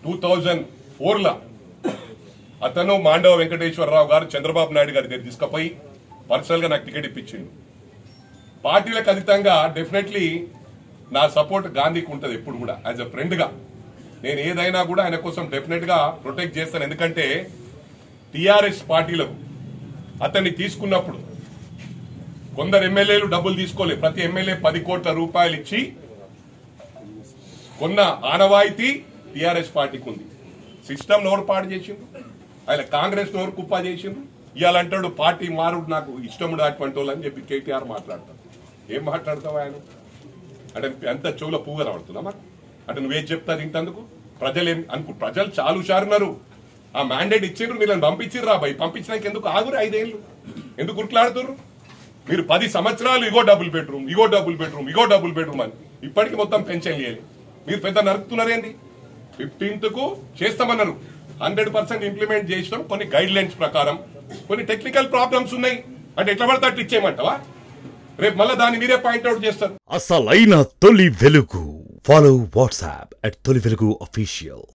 2004 అతను మాండవ వెంకటేశ్వరరావు గారు చంద్రబాబు నాయుడు గారి దగ్గర తీసుకుపోయి పర్సనల్ గా నాకు టికెట్ ఇప్పించిండు. పార్టీలకు అతీతంగా డెఫినెట్లీ నా సపోర్ట్ గాంధీకి ఉంటుంది ఎప్పుడు కూడా. యాజ్ అ ఫ్రెండ్ గా నేను ఏదైనా కూడా ఆయన కోసం డెఫినెట్ గా ప్రొటెక్ట్ చేస్తాను. ఎందుకంటే టీఆర్ఎస్ పార్టీలకు అతన్ని తీసుకున్నప్పుడు కొందరు ఎమ్మెల్యేలు డబ్బులు తీసుకోలేదు. ప్రతి ఎమ్మెల్యే 10 కోట్ల రూపాయలు ఇచ్చి కొన్న ఆనవాయితీ టీఆర్ఎస్ పార్టీకి ఉంది. సిస్టమ్ నోరు పాడు చేసిండు, ఆయన కాంగ్రెస్ నోరు కుప్ప చేసిండు. ఇవాళ అంటాడు పార్టీ మారుడు నాకు ఇష్టముడు అటువంటి వాళ్ళు అని చెప్పి కేటీఆర్ మాట్లాడతాడు. ఏం మాట్లాడతావు ఆయన అంటే ఎంత చెవుల పువ్వు కనబడుతుందా మాకు? అంటే నువ్వేం చెప్తాది ఇంతందుకు? ప్రజలు చాలా హుషారున్నారు. ఆ మ్యాండేట్ ఇచ్చిండ్రు, మీరు పంపించిర్రు రా భయ్. పంపించినాక ఎందుకు ఆగురు? 5 ఏళ్ళు ఎందుకు గుర్తులాడుతున్నారు? మీరు 10 సంవత్సరాలు ఇగో డబుల్ బెడ్రూమ్, ఇగో డబుల్ బెడ్రూమ్, ఇగో డబుల్ బెడ్రూమ్ అని ఇప్పటికి మొత్తం పెన్షన్ ఇవ్వాలి. మీరు పెద్ద నరుకుతున్నారేంటి? 15th కు చేస్తామన్నారు. 100% ఇంప్లిమెంట్ చేసినాం. కొన్ని గైడ్ లైన్స్ ప్రకారం కొన్ని టెక్నికల్ ప్రాబ్లమ్స్ ఉన్నాయి. అంటే ఎట్లా పడితే అట్లా ఇచ్చేయమంటావా? రేపు మళ్ళీ దాన్ని మీరే పాయింట్అవుట్ చేస్తారు. అసలైన తొలి వెలుగు. ఫాలో వాట్సాప్ @తొలి వెలుగు official.